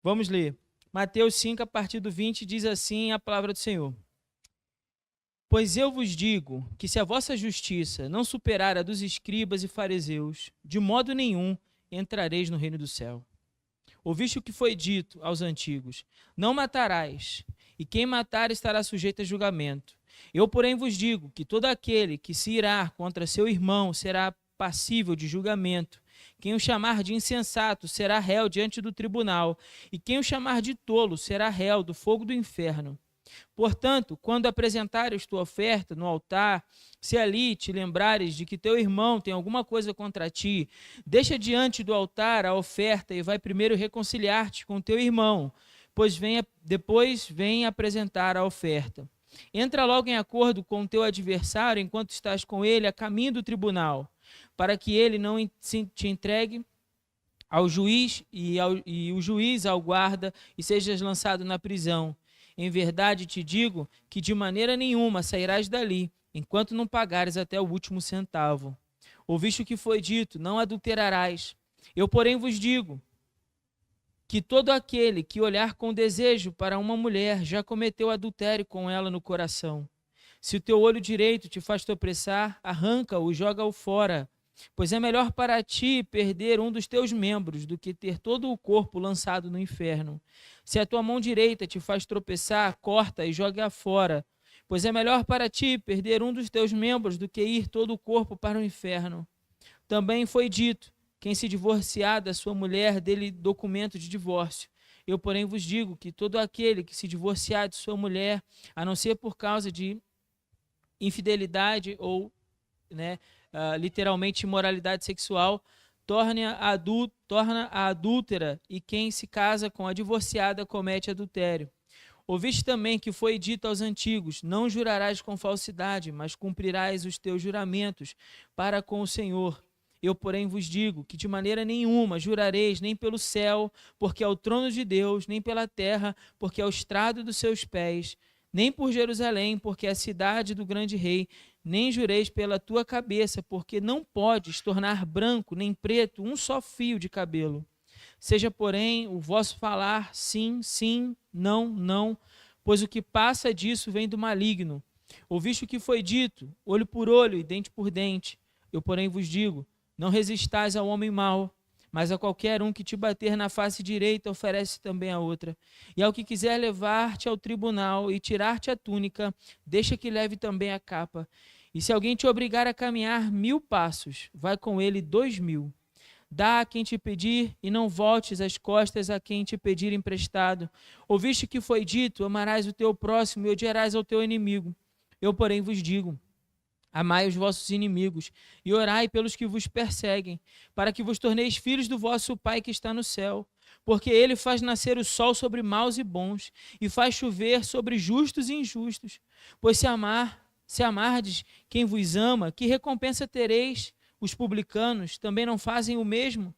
Vamos ler. Mateus 5, a partir do 20, diz assim a palavra do Senhor. Pois eu vos digo que se a vossa justiça não superar a dos escribas e fariseus, de modo nenhum entrareis no reino do céu. Ouviste o que foi dito aos antigos: não matarás, e quem matar estará sujeito a julgamento. Eu, porém, vos digo que todo aquele que se irá contra seu irmão será passível de julgamento. Quem o chamar de insensato será réu diante do tribunal, e quem o chamar de tolo será réu do fogo do inferno. Portanto, quando apresentares tua oferta no altar, se ali te lembrares de que teu irmão tem alguma coisa contra ti, deixa diante do altar a oferta e vai primeiro reconciliar-te com teu irmão, depois vem apresentar a oferta. Entra logo em acordo com teu adversário enquanto estás com ele a caminho do tribunal, para que ele não te entregue ao juiz e o juiz ao guarda e sejas lançado na prisão. Em verdade te digo que de maneira nenhuma sairás dali, enquanto não pagares até o último centavo. Ouviste o que foi dito: não adulterarás. Eu, porém, vos digo que todo aquele que olhar com desejo para uma mulher já cometeu adultério com ela no coração. Se o teu olho direito te faz tropeçar, arranca-o e joga-o fora. Pois é melhor para ti perder um dos teus membros do que ter todo o corpo lançado no inferno. Se a tua mão direita te faz tropeçar, corta e joga-a fora. Pois é melhor para ti perder um dos teus membros do que ir todo o corpo para o inferno. Também foi dito: quem se divorciar da sua mulher, dê-lhe documento de divórcio. Eu, porém, vos digo que todo aquele que se divorciar de sua mulher, a não ser por causa de infidelidade ou, literalmente imoralidade sexual, torna-a adúltera, e quem se casa com a divorciada comete adultério. Ouviste também que foi dito aos antigos: não jurarás com falsidade, mas cumprirás os teus juramentos para com o Senhor. Eu, porém, vos digo que de maneira nenhuma jurareis nem pelo céu, porque é o trono de Deus, nem pela terra, porque é o estrado dos seus pés, nem por Jerusalém, porque é a cidade do grande rei, nem jureis pela tua cabeça, porque não podes tornar branco nem preto um só fio de cabelo. Seja, porém, o vosso falar sim, sim, não, não, pois o que passa disso vem do maligno. Ouviste o que foi dito: olho por olho e dente por dente. Eu, porém, vos digo: não resistais ao homem mau, mas a qualquer um que te bater na face direita, oferece também a outra. E ao que quiser levar-te ao tribunal e tirar-te a túnica, deixa que leve também a capa. E se alguém te obrigar a caminhar 1000 passos, vai com ele 2000. Dá a quem te pedir, e não voltes as costas a quem te pedir emprestado. Ouviste que foi dito: amarás o teu próximo e odiarás ao teu inimigo. Eu, porém, vos digo: amai os vossos inimigos e orai pelos que vos perseguem, para que vos torneis filhos do vosso Pai que está no céu. Porque ele faz nascer o sol sobre maus e bons, e faz chover sobre justos e injustos. Pois se amardes quem vos ama, que recompensa tereis? Os publicanos também não fazem o mesmo?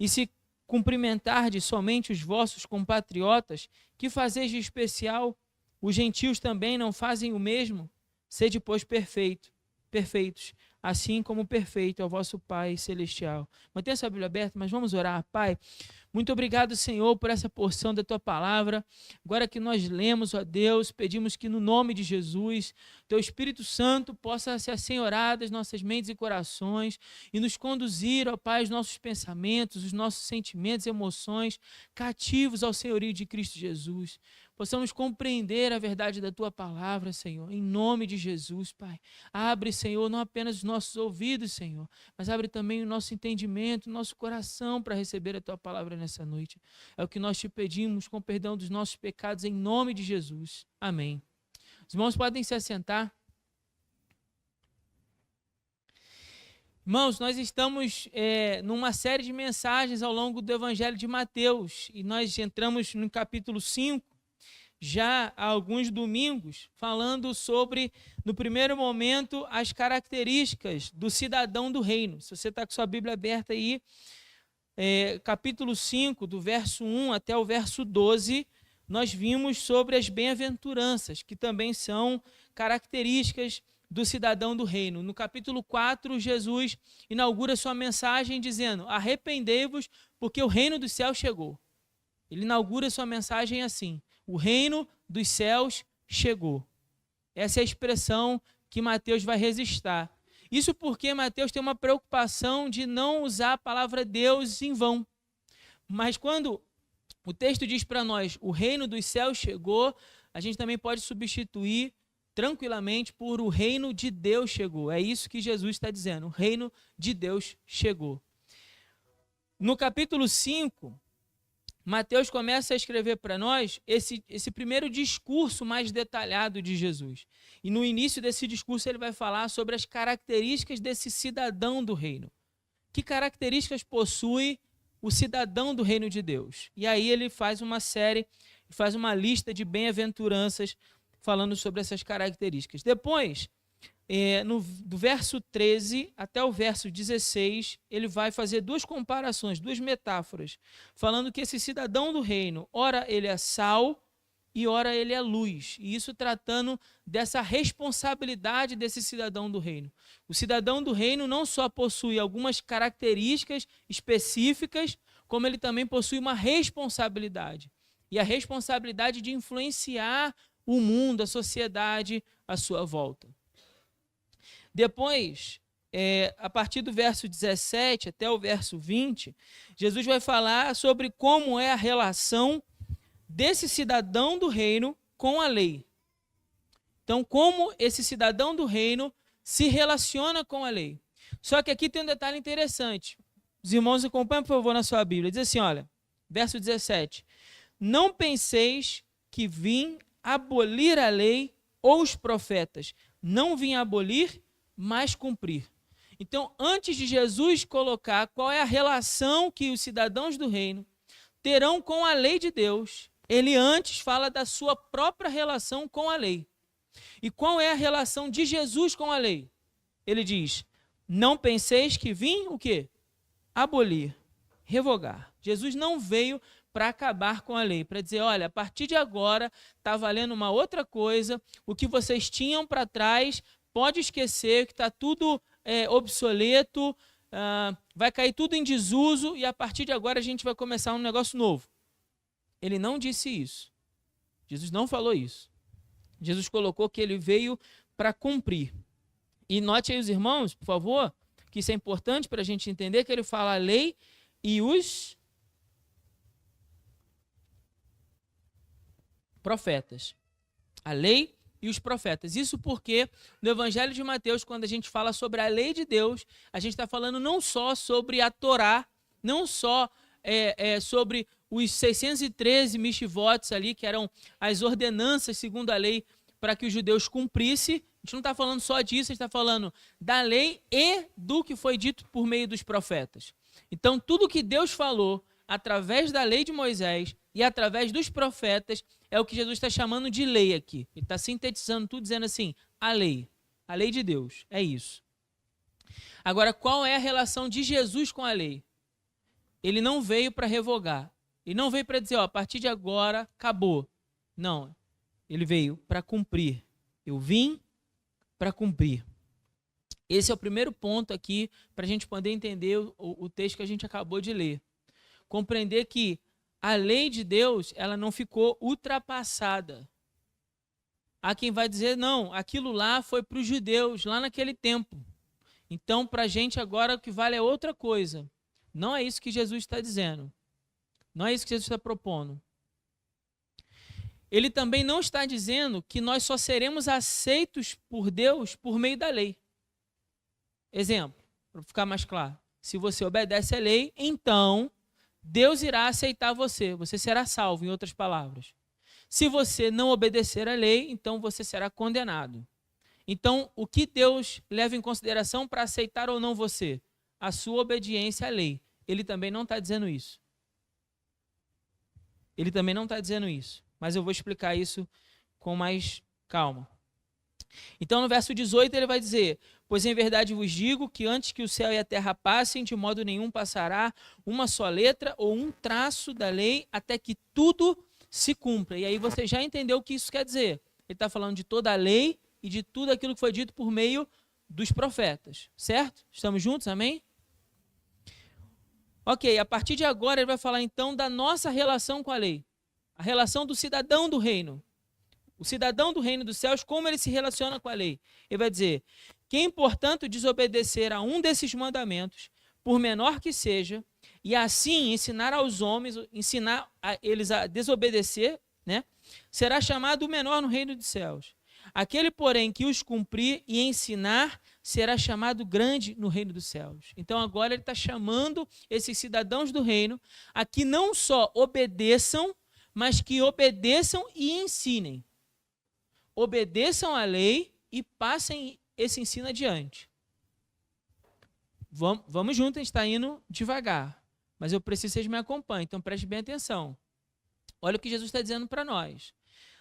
E se cumprimentardes somente os vossos compatriotas, que fazeis de especial? Os gentios também não fazem o mesmo? Sede, pois, perfeitos, assim como perfeito é o vosso Pai celestial. Mantenha sua Bíblia aberta, mas vamos orar. Pai, muito obrigado, Senhor, por essa porção da Tua palavra. Agora que nós lemos, ó Deus, pedimos que no nome de Jesus, Teu Espírito Santo possa se assenhorar das nossas mentes e corações e nos conduzir, ó Pai, os nossos pensamentos, os nossos sentimentos e emoções cativos ao senhorio de Cristo Jesus. Possamos compreender a verdade da Tua palavra, Senhor, em nome de Jesus, Pai. Abre, Senhor, não apenas os nossos ouvidos, Senhor, mas abre também o nosso entendimento, o nosso coração para receber a Tua palavra nessa noite. É o que nós te pedimos, com perdão dos nossos pecados, em nome de Jesus. Amém. Os irmãos podem se assentar. Irmãos, nós estamos numa série de mensagens ao longo do Evangelho de Mateus, e nós entramos no capítulo 5, já há alguns domingos, falando sobre, no primeiro momento, as características do cidadão do reino. Se você está com sua Bíblia aberta aí, capítulo 5, do verso 1 até o verso 12, nós vimos sobre as bem-aventuranças, que também são características do cidadão do reino. No capítulo 4, Jesus inaugura sua mensagem dizendo: arrependei-vos, porque o reino do céu chegou. Ele inaugura sua mensagem assim: o reino dos céus chegou. Essa é a expressão que Mateus vai registrar. Isso porque Mateus tem uma preocupação de não usar a palavra Deus em vão. Mas quando o texto diz para nós, o reino dos céus chegou, a gente também pode substituir tranquilamente por o reino de Deus chegou. É isso que Jesus está dizendo, o reino de Deus chegou. No capítulo 5, Mateus começa a escrever para nós esse primeiro discurso mais detalhado de Jesus. E no início desse discurso ele vai falar sobre as características desse cidadão do reino. Que características possui o cidadão do reino de Deus? E aí ele faz uma série, faz uma lista de bem-aventuranças falando sobre essas características. Depois, do verso 13 até o verso 16, ele vai fazer duas comparações, duas metáforas, falando que esse cidadão do reino, ora ele é sal e ora ele é luz. E isso tratando dessa responsabilidade desse cidadão do reino. O cidadão do reino não só possui algumas características específicas, como ele também possui uma responsabilidade. E a responsabilidade de influenciar o mundo, a sociedade à sua volta. Depois, a partir do verso 17 até o verso 20, Jesus vai falar sobre como é a relação desse cidadão do reino com a lei. Então, como esse cidadão do reino se relaciona com a lei. Só que aqui tem um detalhe interessante. Os irmãos acompanhem, por favor, na sua Bíblia. Diz assim, olha, verso 17. Não penseis que vim abolir a lei ou os profetas. Não vim abolir, mas cumprir. Então, antes de Jesus colocar qual é a relação que os cidadãos do reino terão com a lei de Deus, ele antes fala da sua própria relação com a lei. E qual é a relação de Jesus com a lei? Ele diz, não penseis que vim o quê? Abolir, revogar. Jesus não veio para acabar com a lei, para dizer, olha, a partir de agora está valendo uma outra coisa, o que vocês tinham para trás, pode esquecer que está tudo obsoleto, vai cair tudo em desuso e a partir de agora a gente vai começar um negócio novo. Ele não disse isso. Jesus não falou isso. Jesus colocou que ele veio para cumprir. E note aí os irmãos, por favor, que isso é importante para a gente entender, que ele fala a lei e os profetas. A lei e os profetas. Isso porque no Evangelho de Mateus, quando a gente fala sobre a lei de Deus, a gente está falando não só sobre a Torá, não só sobre os 613 mishvots ali, que eram as ordenanças segundo a lei para que os judeus cumprissem. A gente não está falando só disso, a gente está falando da lei e do que foi dito por meio dos profetas. Então, tudo que Deus falou através da lei de Moisés e através dos profetas é o que Jesus está chamando de lei aqui. Ele está sintetizando tudo, dizendo assim, a lei de Deus, é isso. Agora, qual é a relação de Jesus com a lei? Ele não veio para revogar. Ele não veio para dizer, ó, a partir de agora, acabou. Não, ele veio para cumprir. Eu vim para cumprir. Esse é o primeiro ponto aqui para a gente poder entender o texto que a gente acabou de ler. Compreender que a lei de Deus, ela não ficou ultrapassada. Há quem vai dizer, não, aquilo lá foi para os judeus, lá naquele tempo. Então, para a gente agora o que vale é outra coisa. Não é isso que Jesus está dizendo. Não é isso que Jesus está propondo. Ele também não está dizendo que nós só seremos aceitos por Deus por meio da lei. Exemplo, para ficar mais claro. Se você obedece à lei, então Deus irá aceitar você. Você será salvo, em outras palavras. Se você não obedecer à lei, então você será condenado. Então, o que Deus leva em consideração para aceitar ou não você? A sua obediência à lei. Ele também não está dizendo isso. Ele também não está dizendo isso. Mas eu vou explicar isso com mais calma. Então, no verso 18, ele vai dizer, pois em verdade vos digo que antes que o céu e a terra passem, de modo nenhum passará uma só letra ou um traço da lei até que tudo se cumpra. E aí você já entendeu o que isso quer dizer. Ele está falando de toda a lei e de tudo aquilo que foi dito por meio dos profetas. Certo? Estamos juntos? Amém? Ok, a partir de agora ele vai falar então da nossa relação com a lei. A relação do cidadão do reino. O cidadão do reino dos céus, como ele se relaciona com a lei. Ele vai dizer, quem, portanto, desobedecer a um desses mandamentos, por menor que seja, e assim ensinar aos homens, ensinar a eles a desobedecer, né, será chamado o menor no reino dos céus. Aquele, porém, que os cumprir e ensinar, será chamado grande no reino dos céus. Então agora ele está chamando esses cidadãos do reino a que não só obedeçam, mas que obedeçam e ensinem. Obedeçam à lei e passem esse ensino adiante. Vamos juntos, a gente está indo devagar. Mas eu preciso que vocês me acompanhem, então preste bem atenção. Olha o que Jesus está dizendo para nós.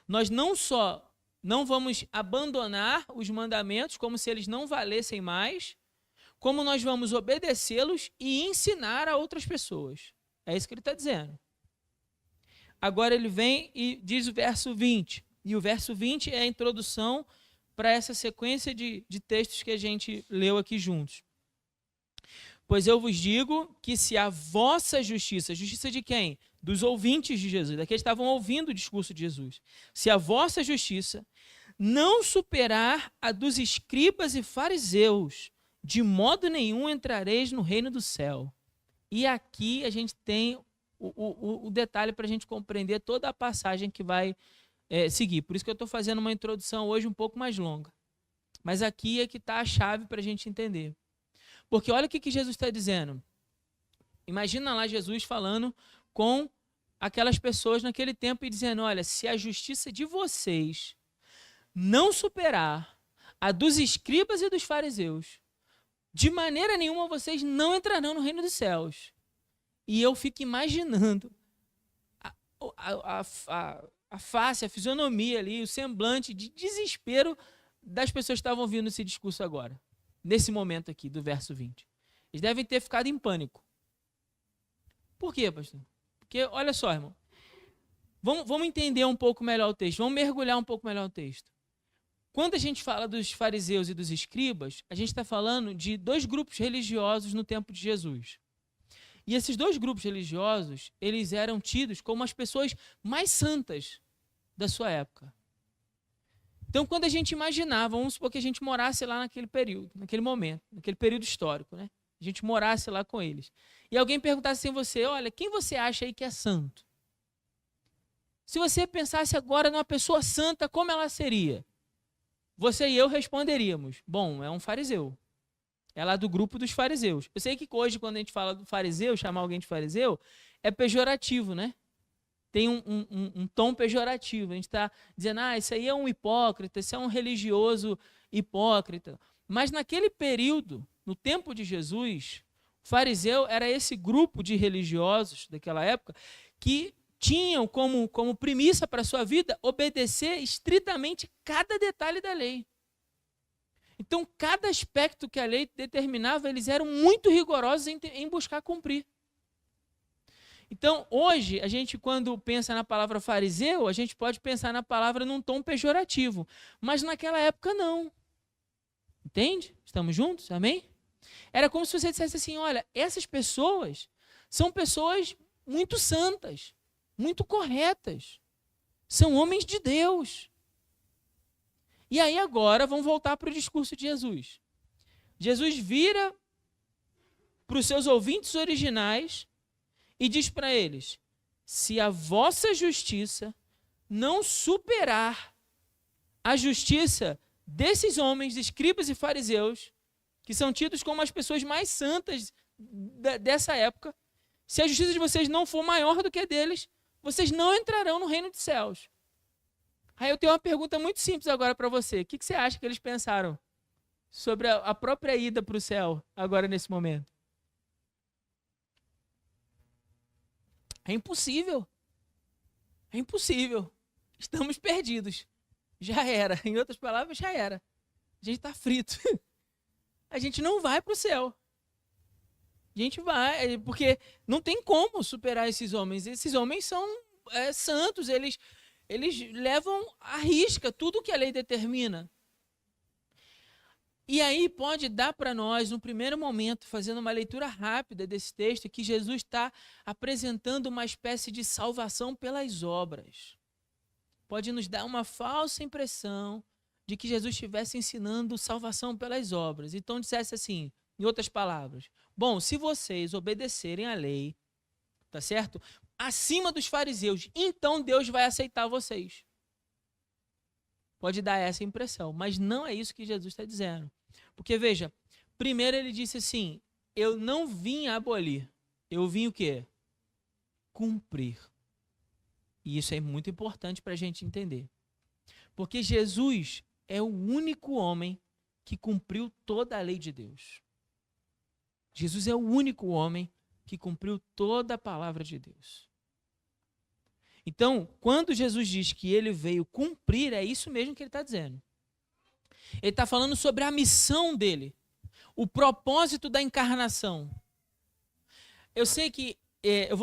Nós não só não vamos abandonar os mandamentos como se eles não valessem mais, como nós vamos obedecê-los e ensinar a outras pessoas. É isso que ele está dizendo. Agora ele vem e diz o verso 20. E o verso 20 é a introdução para essa sequência de textos que a gente leu aqui juntos. Pois eu vos digo que se a vossa justiça, justiça de quem? Dos ouvintes de Jesus, daqueles que estavam ouvindo o discurso de Jesus. Se a vossa justiça não superar a dos escribas e fariseus, de modo nenhum entrareis no reino do céu. E aqui a gente tem o detalhe para a gente compreender toda a passagem que vai seguir. Por isso que eu estou fazendo uma introdução hoje um pouco mais longa. Mas aqui é que está a chave para a gente entender. Porque olha o que Jesus está dizendo. Imagina lá Jesus falando com aquelas pessoas naquele tempo e dizendo, olha, se a justiça de vocês não superar a dos escribas e dos fariseus, de maneira nenhuma vocês não entrarão no reino dos céus. E eu fico imaginando a face, a fisionomia ali, o semblante de desespero das pessoas que estavam ouvindo esse discurso agora, nesse momento aqui do verso 20. Eles devem ter ficado em pânico. Por quê, pastor? Porque, olha só, irmão, vamos entender um pouco melhor o texto, vamos mergulhar um pouco melhor o texto. Quando a gente fala dos fariseus e dos escribas, a gente está falando de dois grupos religiosos no tempo de Jesus. E esses dois grupos religiosos, eles eram tidos como as pessoas mais santas da sua época. Então, quando a gente imaginava, vamos supor que a gente morasse lá naquele período, naquele momento, naquele período histórico, né? A gente morasse lá com eles. E alguém perguntasse assim a você, olha, quem você acha aí que é santo? Se você pensasse agora numa pessoa santa, como ela seria? Você e eu responderíamos, bom, é um fariseu. É lá do grupo dos fariseus. Eu sei que hoje, quando a gente fala do fariseu, chamar alguém de fariseu, é pejorativo, né? Tem um tom pejorativo. A gente está dizendo, isso aí é um hipócrita, isso é um religioso hipócrita. Mas naquele período, no tempo de Jesus, o fariseu era esse grupo de religiosos daquela época que tinham como premissa para a sua vida obedecer estritamente cada detalhe da lei. Então, cada aspecto que a lei determinava, eles eram muito rigorosos em buscar cumprir. Então, hoje, a gente, quando pensa na palavra fariseu, a gente pode pensar na palavra num tom pejorativo. Mas naquela época, não. Entende? Estamos juntos? Amém? Era como se você dissesse assim, olha, essas pessoas são pessoas muito santas, muito corretas. São homens de Deus. E aí agora, vamos voltar para o discurso de Jesus. Jesus vira para os seus ouvintes originais e diz para eles, se a vossa justiça não superar a justiça desses homens, escribas e fariseus, que são tidos como as pessoas mais santas dessa época, se a justiça de vocês não for maior do que a deles, vocês não entrarão no reino dos céus. Aí eu tenho uma pergunta muito simples agora para você. O que você acha que eles pensaram sobre a própria ida para o céu agora nesse momento? É impossível. É impossível. Estamos perdidos. Já era. Em outras palavras, já era. A gente está frito. A gente não vai para o céu. A gente vai, porque não tem como superar esses homens. Esses homens são santos, eles levam à risca tudo que a lei determina. E aí pode dar para nós, no primeiro momento, fazendo uma leitura rápida desse texto, que Jesus está apresentando uma espécie de salvação pelas obras. Pode nos dar uma falsa impressão de que Jesus estivesse ensinando salvação pelas obras. Então dissesse assim, em outras palavras, bom, se vocês obedecerem à lei, tá certo? Acima dos fariseus, então Deus vai aceitar vocês. Pode dar essa impressão, mas não é isso que Jesus está dizendo. Porque, veja, primeiro ele disse assim, eu não vim abolir, eu vim o quê? Cumprir. E isso é muito importante para a gente entender. Porque Jesus é o único homem que cumpriu toda a lei de Deus. Jesus é o único homem que cumpriu toda a palavra de Deus. Então, quando Jesus diz que ele veio cumprir, é isso mesmo que ele está dizendo. Ele está falando sobre a missão dele, o propósito da encarnação. Eu sei que eu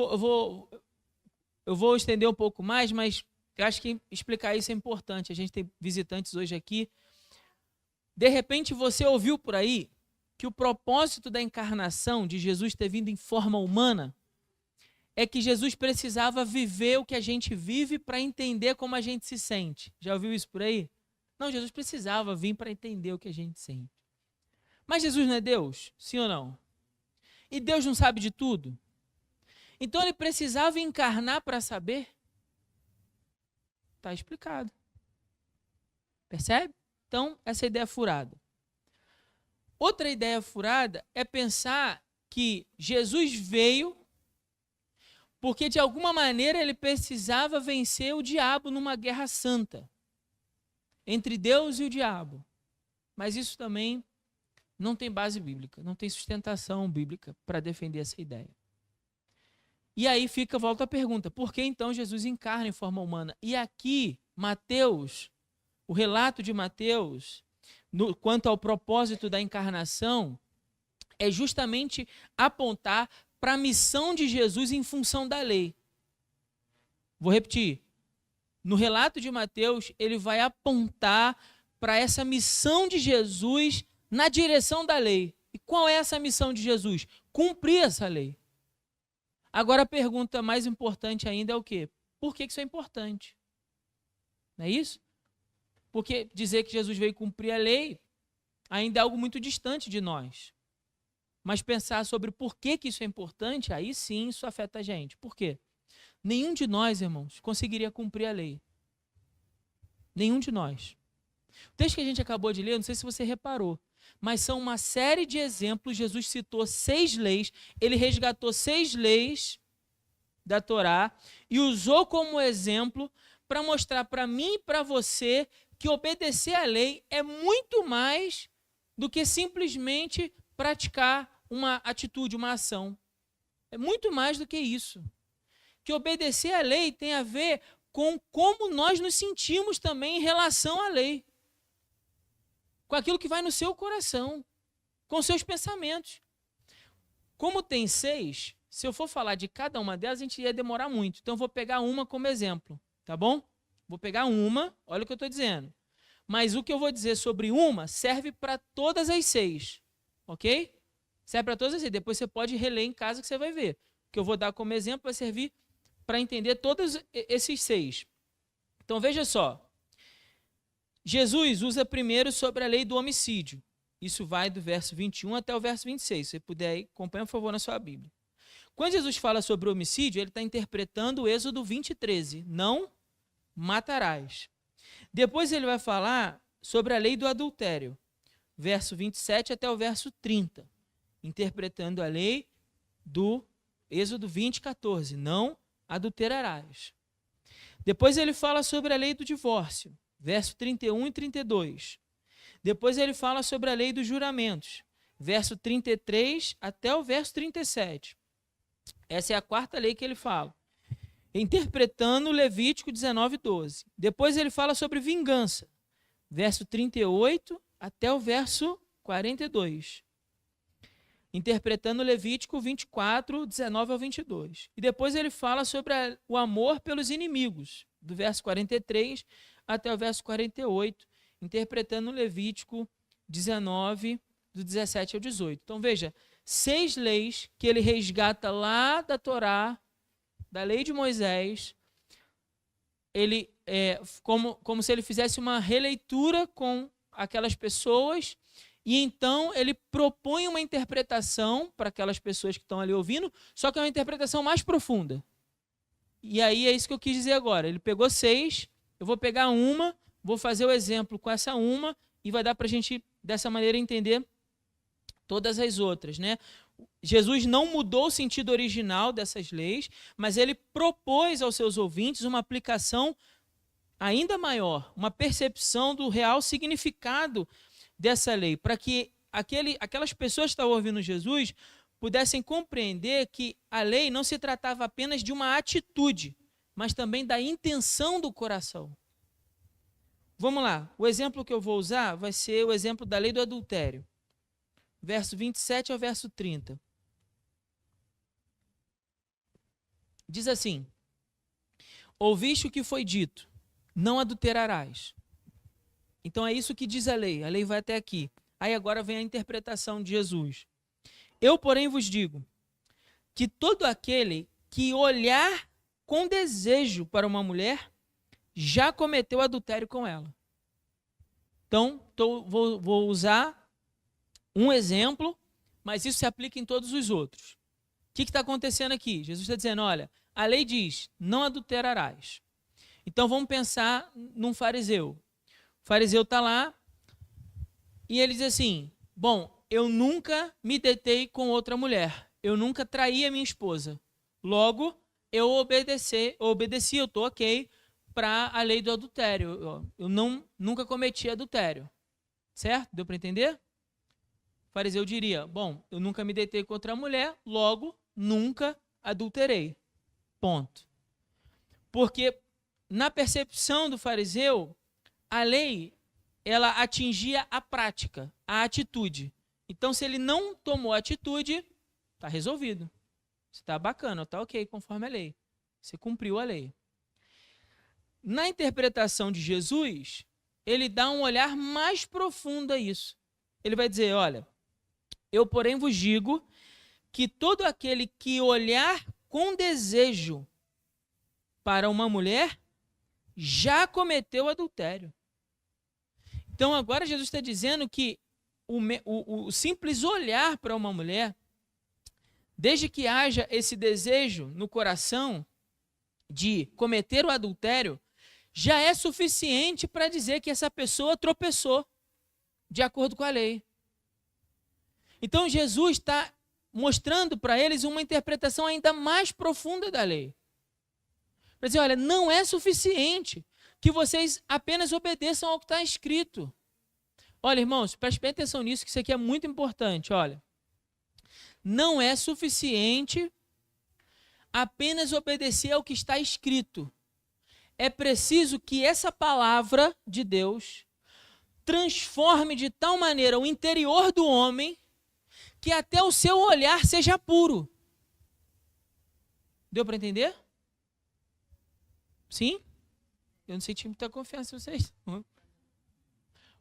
vou estender um pouco mais, mas eu acho que explicar isso é importante. A gente tem visitantes hoje aqui. De repente você ouviu por aí que o propósito da encarnação, de Jesus ter vindo em forma humana, é que Jesus precisava viver o que a gente vive para entender como a gente se sente. Já ouviu isso por aí? Não, Jesus precisava vir para entender o que a gente sente. Mas Jesus não é Deus? Sim ou não? E Deus não sabe de tudo? Então ele precisava encarnar para saber? Está explicado. Percebe? Então, essa ideia é furada. Outra ideia furada é pensar que Jesus veio porque de alguma maneira ele precisava vencer o diabo numa guerra santa entre Deus e o diabo. Mas isso também não tem base bíblica, não tem sustentação bíblica para defender essa ideia. E aí volta a pergunta, por que então Jesus encarna em forma humana? E aqui, Mateus, o relato de Mateus, quanto ao propósito da encarnação, é justamente apontar para a missão de Jesus em função da lei. Vou repetir. No relato de Mateus, ele vai apontar para essa missão de Jesus na direção da lei. E qual é essa missão de Jesus? Cumprir essa lei. Agora a pergunta mais importante ainda é o quê? Por que isso é importante? Não é isso? Porque dizer que Jesus veio cumprir a lei ainda é algo muito distante de nós. Mas pensar sobre por que isso é importante, aí sim isso afeta a gente. Por quê? Nenhum de nós, irmãos, conseguiria cumprir a lei. Nenhum de nós. O texto que a gente acabou de ler, não sei se você reparou, mas são uma série de exemplos. Jesus citou 6 leis, ele resgatou 6 leis da Torá e usou como exemplo para mostrar para mim e para você que obedecer à lei é muito mais do que simplesmente praticar uma atitude, uma ação. É muito mais do que isso. Que obedecer à lei tem a ver com como nós nos sentimos também em relação à lei. Com aquilo que vai no seu coração, com seus pensamentos. Como tem 6, se eu for falar de cada uma delas, a gente ia demorar muito. Então eu vou pegar uma como exemplo, tá bom? Vou pegar uma, olha o que eu estou dizendo. Mas o que eu vou dizer sobre uma serve para todas as 6, ok? Serve para todas as 6. Depois você pode reler em casa que você vai ver. O que eu vou dar como exemplo vai servir para entender todos esses 6. Então veja só. Jesus usa primeiro sobre a lei do homicídio. Isso vai do verso 21 até o verso 26. Se você puder, acompanha, por favor, na sua Bíblia. Quando Jesus fala sobre o homicídio, ele está interpretando o Êxodo 20:13. Não matarás. Depois ele vai falar sobre a lei do adultério. Verso 27 até o verso 30. Interpretando a lei do Êxodo 20:14. Não adulterarás. Depois ele fala sobre a lei do divórcio. Verso 31 e 32. Depois ele fala sobre a lei dos juramentos. Verso 33 até o verso 37. Essa é a 4ª lei que ele fala. Interpretando Levítico 19:12. Depois ele fala sobre vingança. Verso 38 até o verso 42. Interpretando Levítico 24, 19 ao 22. E depois ele fala sobre o amor pelos inimigos. Do verso 43 até o verso 48. Interpretando Levítico 19, do 17 ao 18. Então, veja, 6 leis que ele resgata lá da Torá, da lei de Moisés, ele como se ele fizesse uma releitura com aquelas pessoas, e então ele propõe uma interpretação para aquelas pessoas que estão ali ouvindo, só que é uma interpretação mais profunda. E aí é isso que eu quis dizer agora. Ele pegou 6, eu vou pegar uma, vou fazer o exemplo com essa uma, e vai dar para a gente, dessa maneira, entender todas as outras, né? Jesus não mudou o sentido original dessas leis, mas ele propôs aos seus ouvintes uma aplicação ainda maior, uma percepção do real significado dessa lei, para que aquelas pessoas que estavam ouvindo Jesus pudessem compreender que a lei não se tratava apenas de uma atitude, mas também da intenção do coração. Vamos lá, o exemplo que eu vou usar vai ser o exemplo da lei do adultério. Verso 27 ao verso 30. Diz assim: ouviste o que foi dito, não adulterarás. Então é isso que diz a lei vai até aqui. Aí agora vem a interpretação de Jesus. Eu, porém, vos digo que todo aquele que olhar com desejo para uma mulher, já cometeu adultério com ela. Então, vou usar um exemplo, mas isso se aplica em todos os outros. O que está acontecendo aqui? Jesus está dizendo, olha, a lei diz, não adulterarás. Então vamos pensar num fariseu. O fariseu está lá e ele diz assim, bom, eu nunca me deitei com outra mulher, eu nunca traí a minha esposa. Logo, eu obedeci, eu estou ok para a lei do adultério. Eu nunca cometi adultério. Certo? Deu para entender? O fariseu diria, bom, eu nunca me deitei com outra mulher, logo, nunca adulterei. Ponto. Porque na percepção do fariseu, a lei, ela atingia a prática, a atitude. Então, se ele não tomou atitude, está resolvido. Está bacana, está ok, conforme a lei. Você cumpriu a lei. Na interpretação de Jesus, ele dá um olhar mais profundo a isso. Ele vai dizer, olha, eu, porém, vos digo que todo aquele que olhar com desejo para uma mulher, já cometeu adultério. Então, agora Jesus está dizendo que o simples olhar para uma mulher, desde que haja esse desejo no coração de cometer o adultério, já é suficiente para dizer que essa pessoa tropeçou, de acordo com a lei. Então, Jesus está mostrando para eles uma interpretação ainda mais profunda da lei. Para dizer, olha, não é suficiente que vocês apenas obedeçam ao que está escrito. Olha, irmãos, prestem atenção nisso, que isso aqui é muito importante, olha. Não é suficiente apenas obedecer ao que está escrito. É preciso que essa palavra de Deus transforme de tal maneira o interior do homem que até o seu olhar seja puro. Deu para entender? Sim? Eu não senti muita confiança em vocês.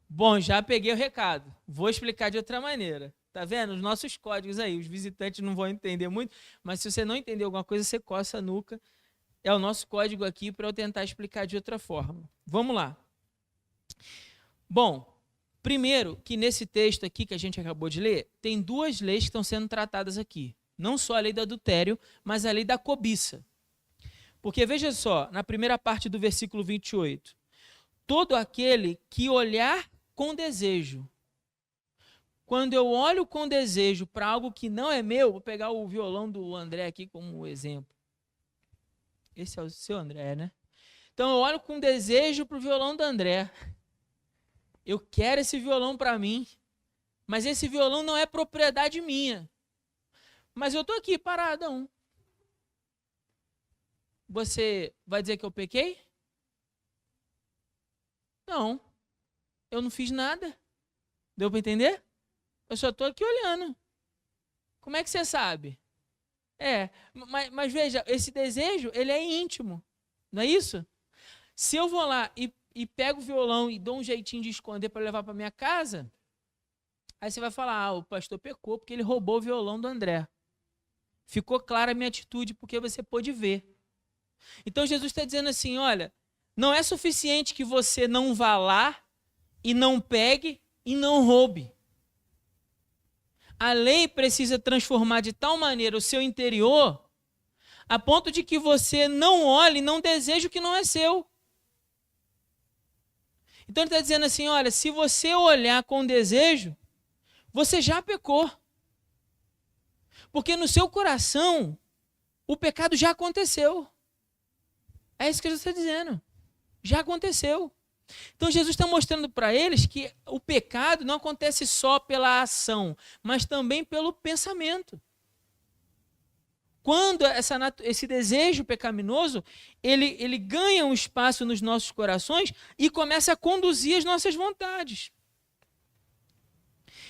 Bom, já peguei o recado. Vou explicar de outra maneira. Tá vendo? Os nossos códigos aí, os visitantes não vão entender muito, mas se você não entender alguma coisa, você coça a nuca. É o nosso código aqui para eu tentar explicar de outra forma. Vamos lá. Bom, primeiro que nesse texto aqui que a gente acabou de ler, tem duas leis que estão sendo tratadas aqui. Não só a lei do adultério, mas a lei da cobiça. Porque veja só, na primeira parte do versículo 28, todo aquele que olhar com desejo. Quando eu olho com desejo para algo que não é meu, vou pegar o violão do André aqui como exemplo. Esse é o seu André, né? Então eu olho com desejo para o violão do André. Eu quero esse violão para mim, mas esse violão não é propriedade minha. Mas eu estou aqui paradão. Você vai dizer que eu pequei? Não. Eu não fiz nada. Deu para entender? Eu só estou aqui olhando. Como é que você sabe? Mas veja, esse desejo, ele é íntimo. Não é isso? Se eu vou lá e pego o violão e dou um jeitinho de esconder para levar para minha casa, Aí você vai falar, o pastor pecou porque ele roubou o violão do André. Ficou clara a minha atitude porque você pôde ver. Então Jesus está dizendo assim, olha, não é suficiente que você não vá lá e não pegue e não roube. A lei precisa transformar de tal maneira o seu interior a ponto de que você não olhe, não deseje o que não é seu. Então ele está dizendo assim, olha, se você olhar com desejo, você já pecou. Porque no seu coração, o pecado já aconteceu. É isso que Jesus está dizendo. Já aconteceu. Então Jesus está mostrando para eles que o pecado não acontece só pela ação, mas também pelo pensamento. Quando esse desejo pecaminoso, ele ganha um espaço nos nossos corações e começa a conduzir as nossas vontades.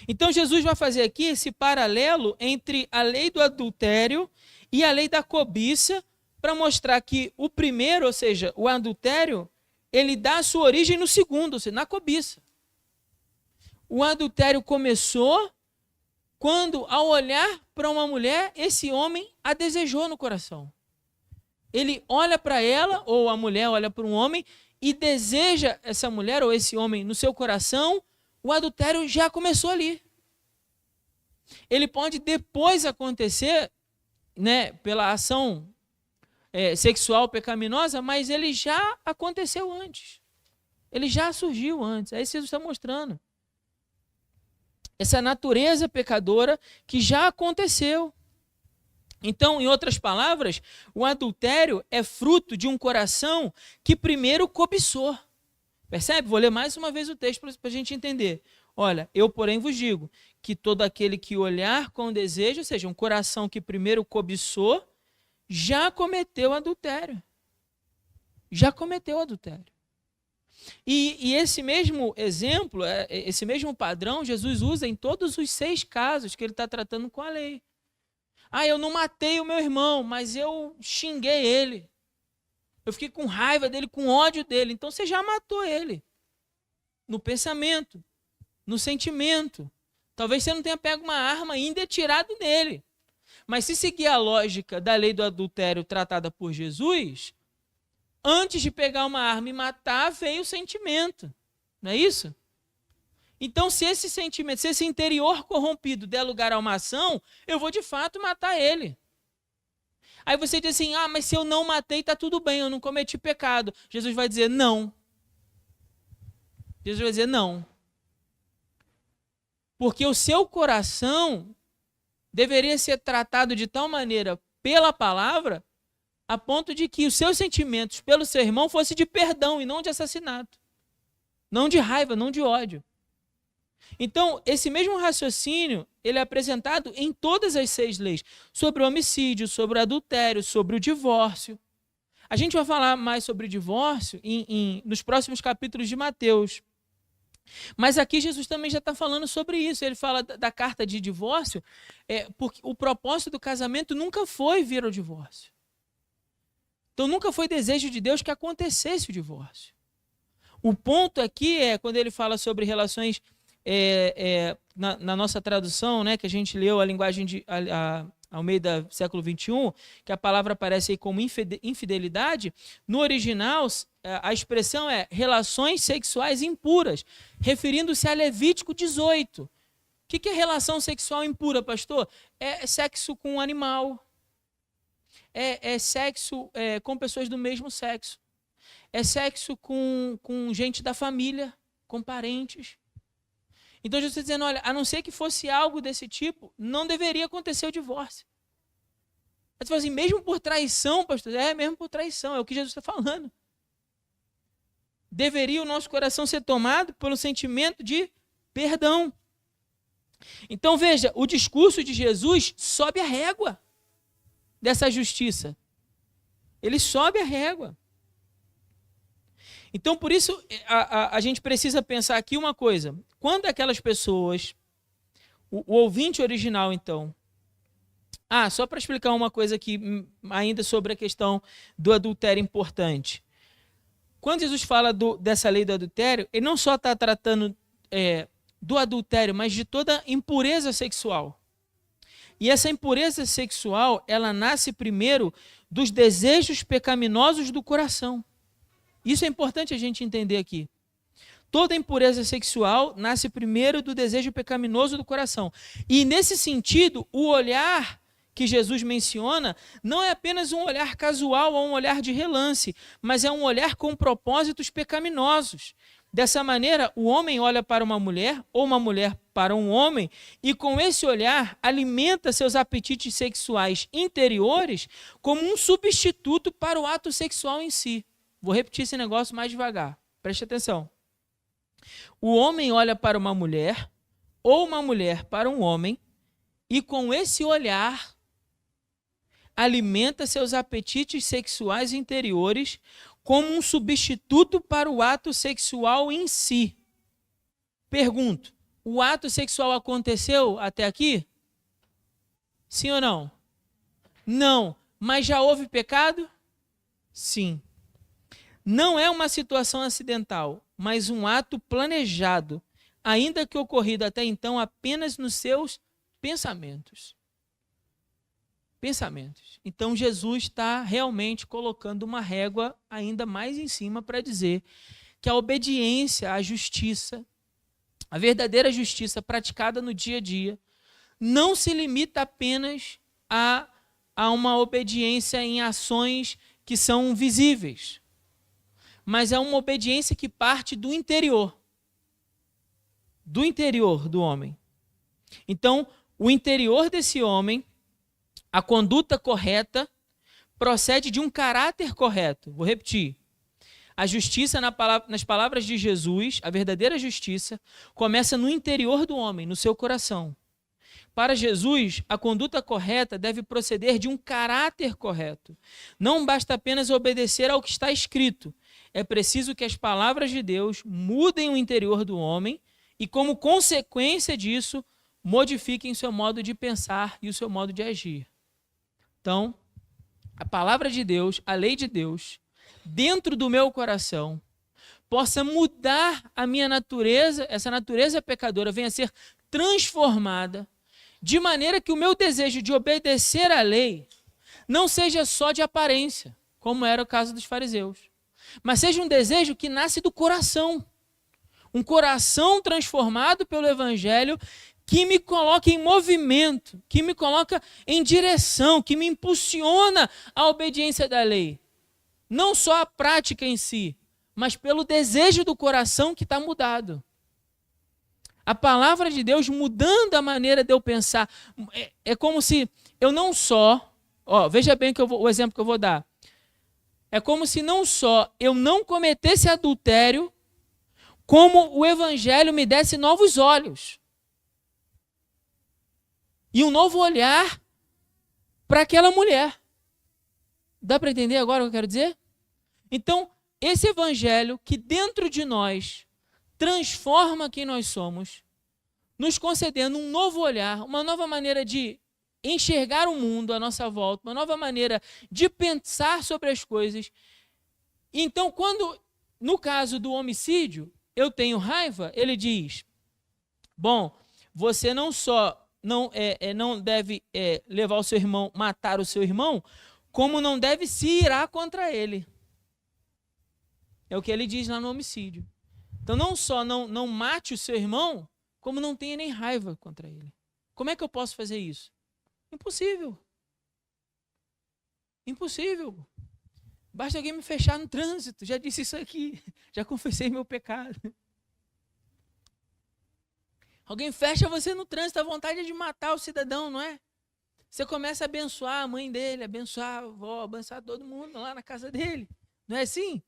Então Jesus vai fazer aqui esse paralelo entre a lei do adultério e a lei da cobiça, para mostrar que o primeiro, ou seja, o adultério, ele dá a sua origem no segundo, ou seja, na cobiça. O adultério começou quando, ao olhar para uma mulher, esse homem a desejou no coração. Ele olha para ela, ou a mulher olha para um homem, e deseja essa mulher ou esse homem no seu coração. O adultério já começou ali. Ele pode depois acontecer, né, pela ação sexual pecaminosa, mas ele já aconteceu antes. Ele já surgiu antes. É isso que Jesus está mostrando. Essa natureza pecadora que já aconteceu. Então, em outras palavras, o adultério é fruto de um coração que primeiro cobiçou. Percebe? Vou ler mais uma vez o texto para a gente entender. Olha, eu, porém, vos digo que todo aquele que olhar com desejo, ou seja, um coração que primeiro cobiçou, já cometeu adultério. Já cometeu adultério. E esse mesmo exemplo, esse mesmo padrão, Jesus usa em todos os 6 casos que ele está tratando com a lei. Ah, eu não matei o meu irmão, mas eu xinguei ele. Eu fiquei com raiva dele, com ódio dele. Então você já matou ele. No pensamento, no sentimento. Talvez você não tenha pego uma arma ainda e atirado nele. Mas se seguir a lógica da lei do adultério tratada por Jesus, antes de pegar uma arma e matar, veio o sentimento. Não é isso? Então, se esse sentimento, se esse interior corrompido der lugar a uma ação, eu vou de fato matar ele. Aí você diz assim, mas se eu não matei, está tudo bem, eu não cometi pecado. Jesus vai dizer não. Jesus vai dizer não. Porque o seu coração deveria ser tratado de tal maneira pela palavra, a ponto de que os seus sentimentos pelo seu irmão fossem de perdão e não de assassinato. Não de raiva, não de ódio. Então, esse mesmo raciocínio, ele é apresentado em todas as 6 leis. Sobre o homicídio, sobre o adultério, sobre o divórcio. A gente vai falar mais sobre o divórcio nos próximos capítulos de Mateus. Mas aqui Jesus também já está falando sobre isso. Ele fala da carta de divórcio, porque o propósito do casamento nunca foi vir ao divórcio. Então nunca foi desejo de Deus que acontecesse o divórcio. O ponto aqui é quando ele fala sobre relações, na nossa tradução, né, que a gente leu a linguagem de Almeida século XXI, que a palavra aparece aí como infidelidade, no original a expressão é relações sexuais impuras, referindo-se a Levítico 18. O que é relação sexual impura, pastor? É sexo com um animal, é sexo com pessoas do mesmo sexo, é sexo com gente da família, com parentes. Então Jesus está dizendo, olha, a não ser que fosse algo desse tipo, não deveria acontecer o divórcio. Aí você fala assim, mesmo por traição, pastor? Mesmo por traição, é o que Jesus está falando. Deveria o nosso coração ser tomado pelo sentimento de perdão. Então veja, o discurso de Jesus sobe a régua dessa justiça. Ele sobe a régua. Então, por isso, a gente precisa pensar aqui uma coisa. Quando aquelas pessoas, o ouvinte original, então... só para explicar uma coisa aqui, ainda sobre a questão do adultério importante. Quando Jesus fala dessa lei do adultério, ele não só está tratando do adultério, mas de toda impureza sexual. E essa impureza sexual, ela nasce primeiro dos desejos pecaminosos do coração. Isso é importante a gente entender aqui. Toda impureza sexual nasce primeiro do desejo pecaminoso do coração. E nesse sentido, o olhar que Jesus menciona não é apenas um olhar casual ou um olhar de relance, mas é um olhar com propósitos pecaminosos. Dessa maneira, o homem olha para uma mulher ou uma mulher para um homem e com esse olhar alimenta seus apetites sexuais interiores como um substituto para o ato sexual em si. Vou repetir esse negócio mais devagar. Preste atenção. O homem olha para uma mulher ou uma mulher para um homem e com esse olhar alimenta seus apetites sexuais interiores como um substituto para o ato sexual em si. Pergunto, o ato sexual aconteceu até aqui? Sim ou não? Não. Mas já houve pecado? Sim. Não é uma situação acidental, mas um ato planejado, ainda que ocorrido até então apenas nos seus pensamentos. Então Jesus está realmente colocando uma régua ainda mais em cima para dizer que a obediência à justiça, a verdadeira justiça praticada no dia a dia, não se limita apenas a uma obediência em ações que são visíveis, mas é uma obediência que parte do interior do homem. Então, o interior desse homem, a conduta correta, procede de um caráter correto. Vou repetir. A justiça, nas palavras de Jesus, a verdadeira justiça, começa no interior do homem, no seu coração. Para Jesus, a conduta correta deve proceder de um caráter correto. Não basta apenas obedecer ao que está escrito. É preciso que as palavras de Deus mudem o interior do homem e, como consequência disso, modifiquem seu modo de pensar e o seu modo de agir. Então, a palavra de Deus, a lei de Deus, dentro do meu coração, possa mudar a minha natureza, essa natureza pecadora venha a ser transformada, de maneira que o meu desejo de obedecer à lei não seja só de aparência, como era o caso dos fariseus, mas seja um desejo que nasce do coração. Um coração transformado pelo Evangelho que me coloca em movimento, que me coloca em direção, que me impulsiona à obediência da lei. Não só a prática em si, mas pelo desejo do coração que está mudado. A palavra de Deus mudando a maneira de eu pensar. É como se eu não só... veja bem o exemplo que eu vou dar. É como se não só eu não cometesse adultério, como o Evangelho me desse novos olhos. E um novo olhar para aquela mulher. Dá para entender agora o que eu quero dizer? Então, esse Evangelho que dentro de nós transforma quem nós somos, nos concedendo um novo olhar, uma nova maneira de enxergar o mundo à nossa volta, uma nova maneira de pensar sobre as coisas. Então, quando, no caso do homicídio, eu tenho raiva, ele diz, bom, você não só não deve levar o seu irmão, matar o seu irmão, como não deve se irar contra ele. É o que ele diz lá no homicídio. Então, não só não mate o seu irmão, como não tenha nem raiva contra ele. Como é que eu posso fazer isso? Impossível. Impossível. Basta alguém me fechar no trânsito. Já disse isso aqui. Já confessei meu pecado. Alguém fecha você no trânsito, a vontade é de matar o cidadão, não é? Você começa a abençoar a mãe dele, abençoar a avó, abençoar todo mundo lá na casa dele. Não é assim?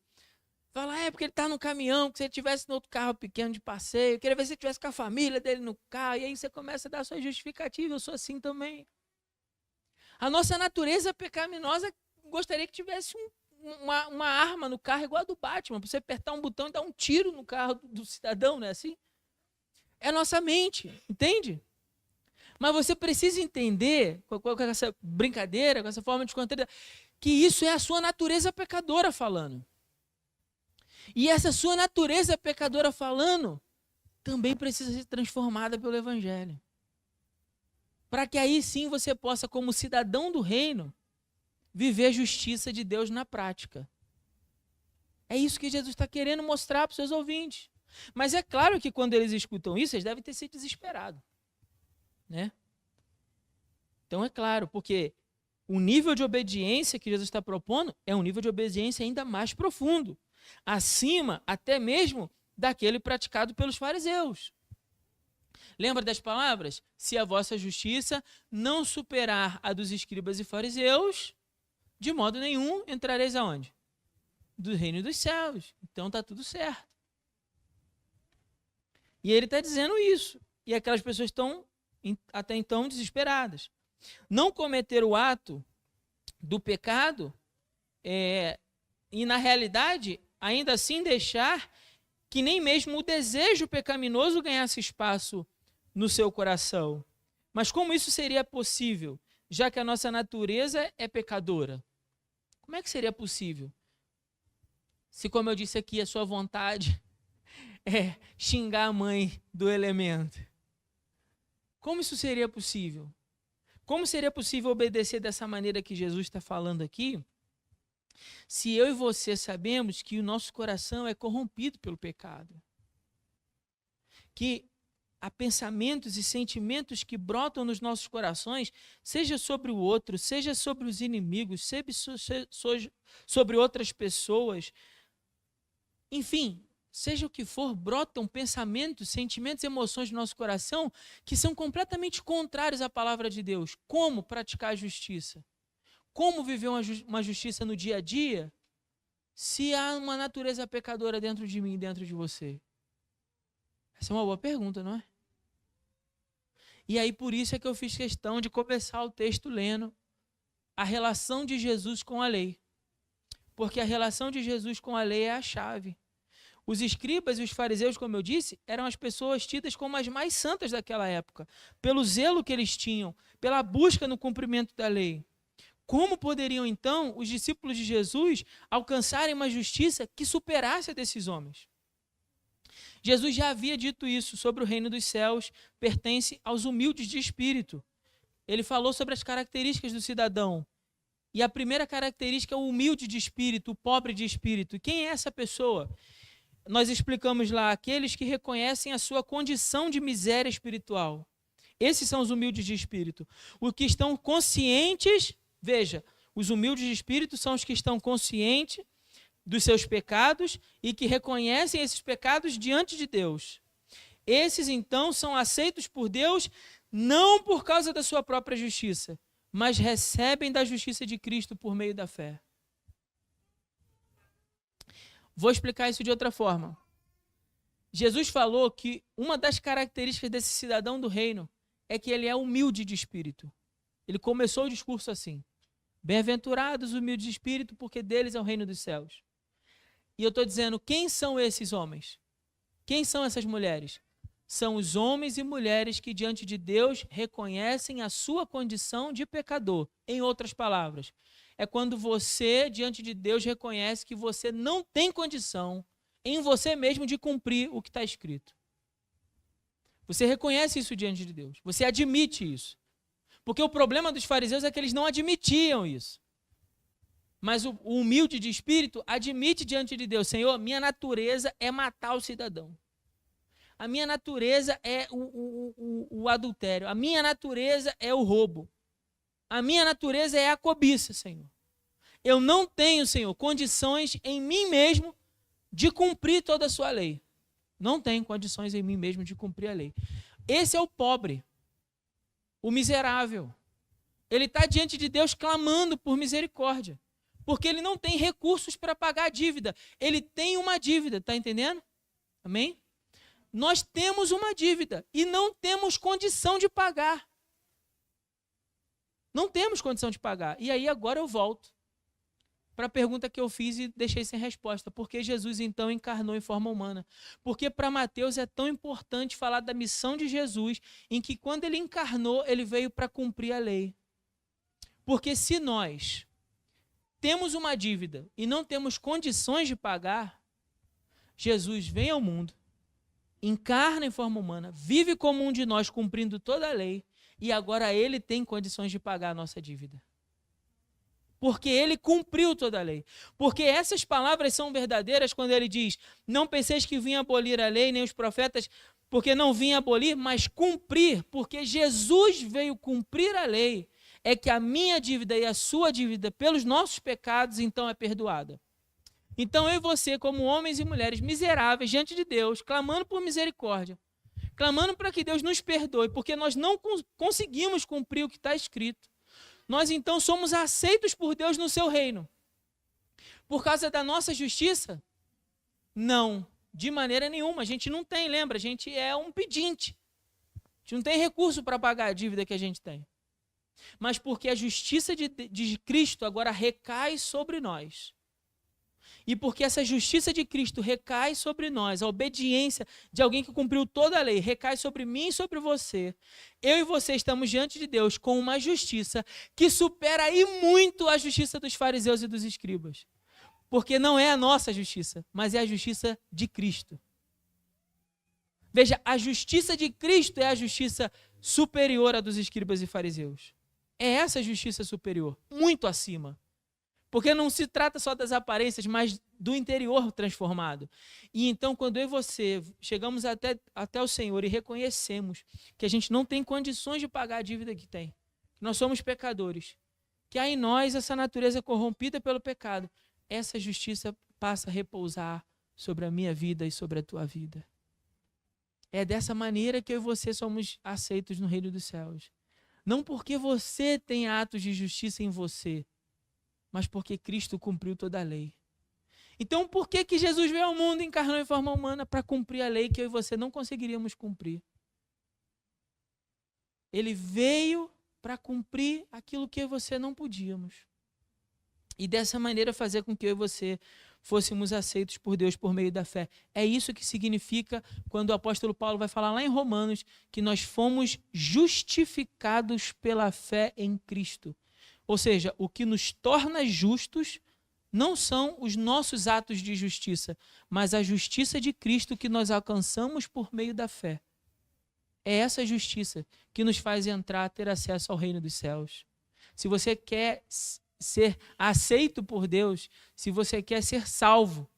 Fala, porque ele está no caminhão, que se ele tivesse no outro carro pequeno de passeio, queria ver se ele tivesse com a família dele no carro, e aí você começa a dar a sua justificativa, eu sou assim também. A nossa natureza pecaminosa gostaria que tivesse uma arma no carro igual a do Batman, para você apertar um botão e dar um tiro no carro do cidadão, não é assim? É a nossa mente, entende? Mas você precisa entender, com essa brincadeira, com essa forma de contar, que isso é a sua natureza pecadora falando. E essa sua natureza pecadora falando também precisa ser transformada pelo Evangelho. Para que aí sim você possa, como cidadão do reino, viver a justiça de Deus na prática. É isso que Jesus está querendo mostrar para os seus ouvintes. Mas é claro que quando eles escutam isso, eles devem ter se desesperado, né? Então é claro, porque o nível de obediência que Jesus está propondo é um nível de obediência ainda mais profundo, acima até mesmo daquele praticado pelos fariseus. Lembra das palavras? Se a vossa justiça não superar a dos escribas e fariseus, de modo nenhum entrareis aonde? Do reino dos céus. Então está tudo certo. E ele está dizendo isso. E aquelas pessoas estão até então desesperadas. Não cometer o ato do pecado e, na realidade, ainda assim deixar que nem mesmo o desejo pecaminoso ganhasse espaço no seu coração. Mas como isso seria possível, já que a nossa natureza é pecadora? Como é que seria possível? Se, como eu disse aqui, a sua vontade é xingar a mãe do elemento. Como isso seria possível? Como seria possível obedecer dessa maneira que Jesus está falando aqui, se eu e você sabemos que o nosso coração é corrompido pelo pecado? Que há pensamentos e sentimentos que brotam nos nossos corações, seja sobre o outro, seja sobre os inimigos, sobre outras pessoas, enfim, seja o que for, brotam pensamentos, sentimentos, emoções do nosso coração que são completamente contrários à palavra de Deus. Como praticar a justiça? Como viver uma justiça no dia a dia se há uma natureza pecadora dentro de mim e dentro de você? Essa é uma boa pergunta, não é? E aí por isso é que eu fiz questão de começar o texto lendo a relação de Jesus com a lei. Porque a relação de Jesus com a lei é a chave. Os escribas e os fariseus, como eu disse, eram as pessoas tidas como as mais santas daquela época, pelo zelo que eles tinham, pela busca no cumprimento da lei. Como poderiam, então, os discípulos de Jesus alcançarem uma justiça que superasse a desses homens? Jesus já havia dito isso sobre o reino dos céus, pertence aos humildes de espírito. Ele falou sobre as características do cidadão. E a primeira característica é o humilde de espírito, o pobre de espírito. E quem é essa pessoa? Nós explicamos lá, aqueles que reconhecem a sua condição de miséria espiritual. Esses são os humildes de espírito. Os que estão conscientes, veja, os humildes de espírito são os que estão conscientes dos seus pecados e que reconhecem esses pecados diante de Deus. Esses, então, são aceitos por Deus não por causa da sua própria justiça, mas recebem da justiça de Cristo por meio da fé. Vou explicar isso de outra forma. Jesus falou que uma das características desse cidadão do reino é que ele é humilde de espírito. Ele começou o discurso assim: bem-aventurados os humildes de espírito, porque deles é o reino dos céus. E eu estou dizendo, quem são esses homens? Quem são essas mulheres? São os homens e mulheres que diante de Deus reconhecem a sua condição de pecador. Em outras palavras, é quando você, diante de Deus, reconhece que você não tem condição em você mesmo de cumprir o que está escrito. Você reconhece isso diante de Deus. Você admite isso. Porque o problema dos fariseus é que eles não admitiam isso. Mas o humilde de espírito admite diante de Deus: Senhor, minha natureza é matar o cidadão. A minha natureza é o adultério. A minha natureza é o roubo. A minha natureza é a cobiça, Senhor. Eu não tenho, Senhor, condições em mim mesmo de cumprir toda a sua lei. Não tenho condições em mim mesmo de cumprir a lei. Esse é o pobre, o miserável. Ele está diante de Deus clamando por misericórdia, porque ele não tem recursos para pagar a dívida. Ele tem uma dívida, está entendendo? Amém? Nós temos uma dívida e não temos condição de pagar. Não temos condição de pagar. E aí agora eu volto para a pergunta que eu fiz e deixei sem resposta. Por que Jesus então encarnou em forma humana? Porque para Mateus é tão importante falar da missão de Jesus, em que quando ele encarnou, ele veio para cumprir a lei. Porque se nós temos uma dívida e não temos condições de pagar, Jesus vem ao mundo, encarna em forma humana, vive como um de nós, cumprindo toda a lei, e agora ele tem condições de pagar a nossa dívida. Porque ele cumpriu toda a lei. Porque essas palavras são verdadeiras quando ele diz: não penseis que vim abolir a lei, nem os profetas, porque não vim abolir, mas cumprir. Porque Jesus veio cumprir a lei. É que a minha dívida e a sua dívida pelos nossos pecados, então, é perdoada. Então, eu e você, como homens e mulheres miseráveis diante de Deus, clamando por misericórdia, clamando para que Deus nos perdoe, porque nós não conseguimos cumprir o que está escrito, nós então somos aceitos por Deus no seu reino. Por causa da nossa justiça? Não, de maneira nenhuma. A gente não tem, lembra? A gente é um pedinte. A gente não tem recurso para pagar a dívida que a gente tem. Mas porque a justiça de Cristo agora recai sobre nós. E porque essa justiça de Cristo recai sobre nós, a obediência de alguém que cumpriu toda a lei, recai sobre mim e sobre você, eu e você estamos diante de Deus com uma justiça que supera aí muito a justiça dos fariseus e dos escribas. Porque não é a nossa justiça, mas é a justiça de Cristo. Veja, a justiça de Cristo é a justiça superior à dos escribas e fariseus. É essa justiça superior, muito acima. Porque não se trata só das aparências, mas do interior transformado. E então, quando eu e você chegamos até o Senhor e reconhecemos que a gente não tem condições de pagar a dívida que tem, que nós somos pecadores, que há em nós essa natureza corrompida pelo pecado, essa justiça passa a repousar sobre a minha vida e sobre a tua vida. É dessa maneira que eu e você somos aceitos no reino dos céus. Não porque você tem atos de justiça em você, mas porque Cristo cumpriu toda a lei. Então, por que Jesus veio ao mundo e encarnou em forma humana? Para cumprir a lei que eu e você não conseguiríamos cumprir. Ele veio para cumprir aquilo que eu e você não podíamos. E dessa maneira fazer com que eu e você fôssemos aceitos por Deus por meio da fé. É isso que significa quando o apóstolo Paulo vai falar lá em Romanos que nós fomos justificados pela fé em Cristo. Ou seja, o que nos torna justos não são os nossos atos de justiça, mas a justiça de Cristo que nós alcançamos por meio da fé. É essa justiça que nos faz entrar, ter acesso ao reino dos céus. Se você quer ser aceito por Deus, se você quer ser salvo,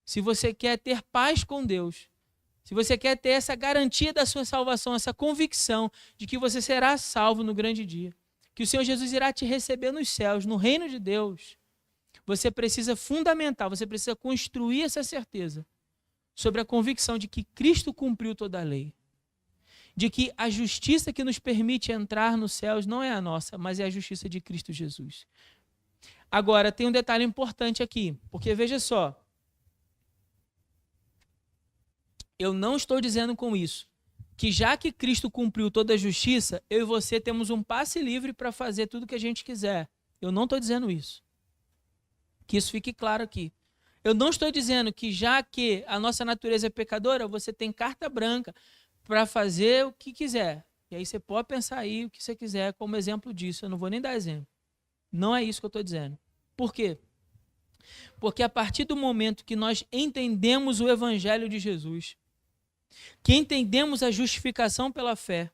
se você quer ter paz com Deus, se você quer ter essa garantia da sua salvação, essa convicção de que você será salvo no grande dia, que o Senhor Jesus irá te receber nos céus, no reino de Deus, você precisa fundamentar, você precisa construir essa certeza sobre a convicção de que Cristo cumpriu toda a lei, de que a justiça que nos permite entrar nos céus não é a nossa, mas é a justiça de Cristo Jesus. Agora, tem um detalhe importante aqui, porque veja só, eu não estou dizendo com isso que já que Cristo cumpriu toda a justiça, eu e você temos um passe livre para fazer tudo o que a gente quiser. Eu não estou dizendo isso. Que isso fique claro aqui. Eu não estou dizendo que já que a nossa natureza é pecadora, você tem carta branca para fazer o que quiser. E aí você pode pensar aí o que você quiser como exemplo disso. Eu não vou nem dar exemplo. Não é isso que eu estou dizendo. Por quê? Porque a partir do momento que nós entendemos o Evangelho de Jesus, que entendemos a justificação pela fé,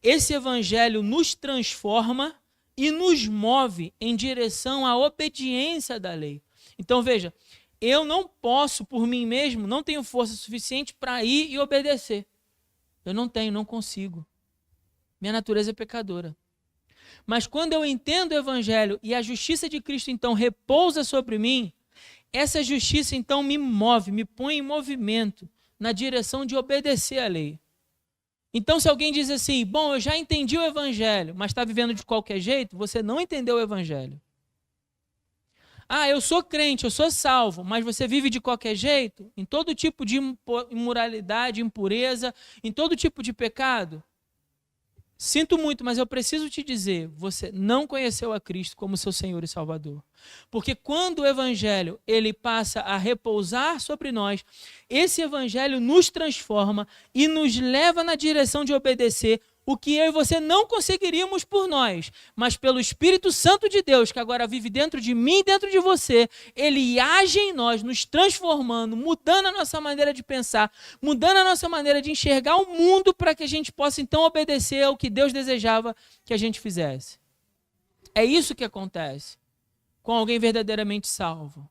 esse Evangelho nos transforma e nos move em direção à obediência da lei. Então veja, eu não posso por mim mesmo, não tenho força suficiente para ir e obedecer. Eu não tenho, não consigo. Minha natureza é pecadora. Mas quando eu entendo o Evangelho e a justiça de Cristo então repousa sobre mim, essa justiça então me move, me põe em movimento na direção de obedecer à lei. Então se alguém diz assim, bom, eu já entendi o Evangelho, mas está vivendo de qualquer jeito, você não entendeu o Evangelho. Ah, eu sou crente, eu sou salvo, mas você vive de qualquer jeito, em todo tipo de imoralidade, impureza, em todo tipo de pecado. Sinto muito, mas eu preciso te dizer, você não conheceu a Cristo como seu Senhor e Salvador. Porque quando o Evangelho ele passa a repousar sobre nós, esse Evangelho nos transforma e nos leva na direção de obedecer o que eu e você não conseguiríamos por nós, mas pelo Espírito Santo de Deus, que agora vive dentro de mim e dentro de você, ele age em nós, nos transformando, mudando a nossa maneira de pensar, mudando a nossa maneira de enxergar o mundo para que a gente possa então obedecer ao que Deus desejava que a gente fizesse. É isso que acontece com alguém verdadeiramente salvo.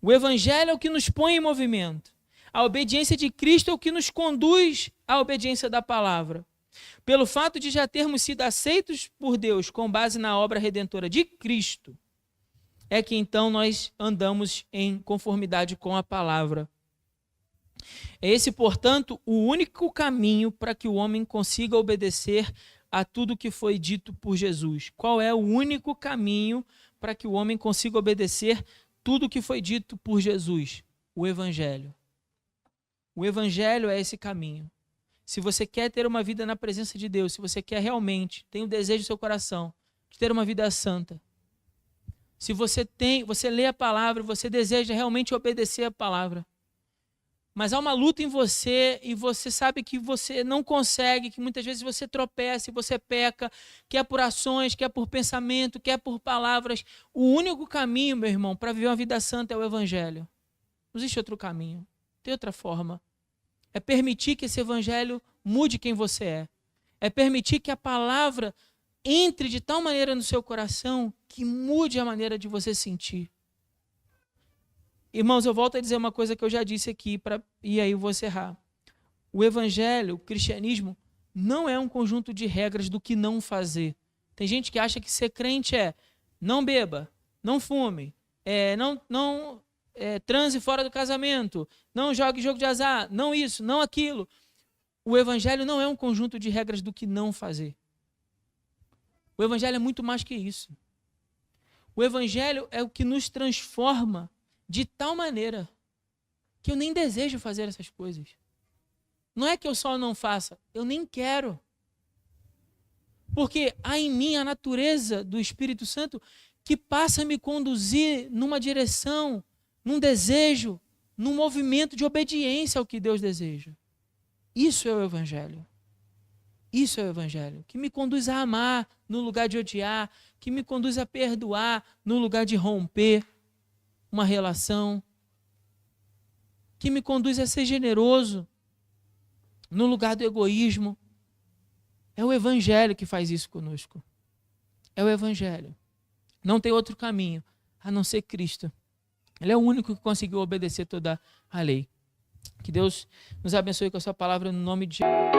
O Evangelho é o que nos põe em movimento. A obediência de Cristo é o que nos conduz à obediência da palavra. Pelo fato de já termos sido aceitos por Deus com base na obra redentora de Cristo, é que então nós andamos em conformidade com a palavra. É esse, portanto, o único caminho para que o homem consiga obedecer a tudo que foi dito por Jesus. Qual é o único caminho para que o homem consiga obedecer tudo que foi dito por Jesus? O Evangelho. O Evangelho é esse caminho. Se você quer ter uma vida na presença de Deus, se você quer realmente, tem o desejo no seu coração de ter uma vida santa, se você lê a palavra, você deseja realmente obedecer a palavra, mas há uma luta em você e você sabe que você não consegue, que muitas vezes você tropeça e você peca, quer por ações, quer por pensamento, quer por palavras. O único caminho, meu irmão, para viver uma vida santa é o Evangelho. Não existe outro caminho, não tem outra forma. É permitir que esse Evangelho mude quem você é. É permitir que a palavra entre de tal maneira no seu coração que mude a maneira de você sentir. Irmãos, eu volto a dizer uma coisa que eu já disse aqui, e aí eu vou encerrar. O Evangelho, o cristianismo, não é um conjunto de regras do que não fazer. Tem gente que acha que ser crente é não beba, não fume, não transe fora do casamento, não jogue jogo de azar, não isso, não aquilo. O Evangelho não é um conjunto de regras do que não fazer. O Evangelho é muito mais que isso. O Evangelho é o que nos transforma de tal maneira que eu nem desejo fazer essas coisas. Não é que eu só não faça, eu nem quero. Porque há em mim a natureza do Espírito Santo que passa a me conduzir numa direção, num desejo, num movimento de obediência ao que Deus deseja. Isso é o Evangelho. Isso é o Evangelho, que me conduz a amar no lugar de odiar, que me conduz a perdoar no lugar de romper uma relação, que me conduz a ser generoso no lugar do egoísmo. É o Evangelho que faz isso conosco. É o Evangelho. Não tem outro caminho a não ser Cristo. Ele é o único que conseguiu obedecer toda a lei. Que Deus nos abençoe com a sua palavra no nome de Jesus.